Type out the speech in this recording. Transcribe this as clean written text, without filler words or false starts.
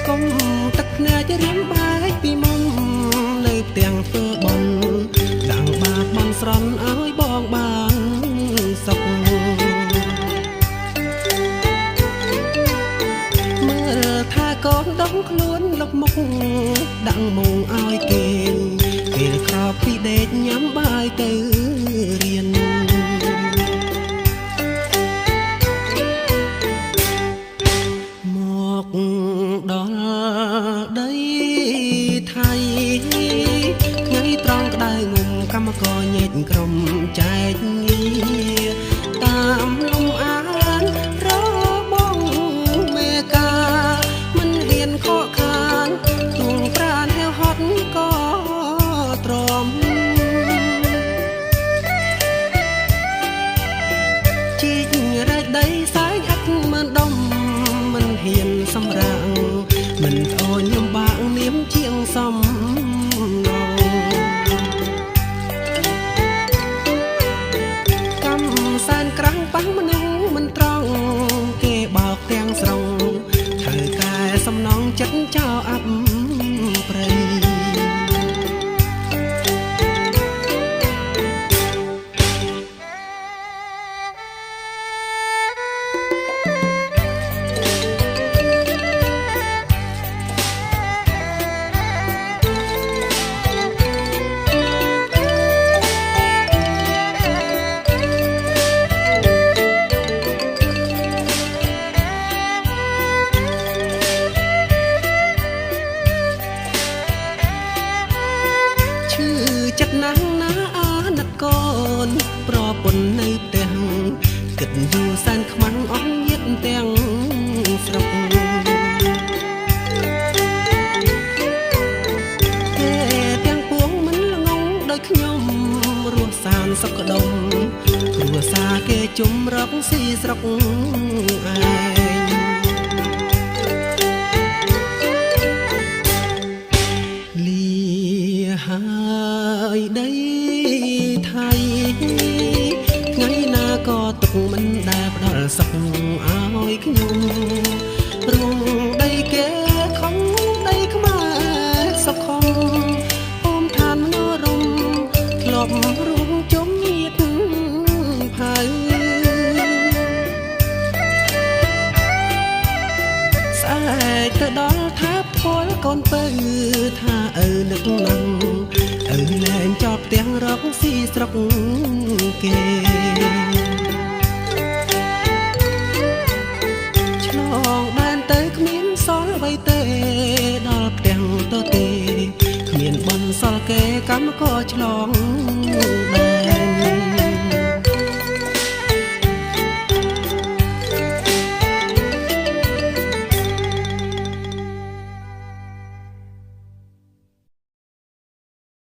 កុំទឹកភ្នែករៀមបែកពីមុំនៅទាំងធ្វើបន់ដាំងបាតបន់ស្រន់ឲ្យបងបានសុខមើលថាកូនដងខ្លួនលុកមុខដាក់មុងឲ្យគេពេលក្រោកពីដេកញ៉ាំបាយទៅរៀនមកដល់ដីថៃថ្ងៃត្រង់ក្តៅងុំកម្មករញែកក្រុមចែកងារតាមលំអានរបងមេកាមិនហ៊ានខកខានទួងប្រានហេវហត់ក៏ទ្រាំជីករែកដីសាយអត់មិនដុំមិនហ៊ានសម្រាំងមិនអូនលំបាកនាមជាងសំណងកម្មសានក្រាំងប៉ះមនុស្សមិនត្រង់គេបោកទាំងស្រុងធ្វើកែសំណងចិត្តចោលអាប់ព្រៃចិត្តណាស់ណាអាណិតកូនប្រពន្ធនៅផ្ទះគិតយូរសែនខ្មាំងអស់ញាតទាំងស្រុកគេទាំងពួងមិនល្ងងដោយខ្ញុំរស់សានសុខដុមគ្រួសារគេជុំរកស៊ីស្រុកឯងហើយដីថៃថ្ងៃណាក៏ទុកមិនដែលផ្ដល់សុខឲ្យខ្ញុំរួមដីគេខំដីខ្មែរសុខំអូមឋានមនោរមធ្លាប់រួមជុំញាតផៅស្អែកទៅដល់ថាពលកូនពៅថាឪនឹកណាំឪលែងចោលផ្ទះរកស៊ីស្រុកគេឆ្លងបានទៅគ្មានសល់អ្វីទេដល់ផ្ទះទៅទេគ្មានបនសល់គេកម្មក៏ឆ្លងដែរ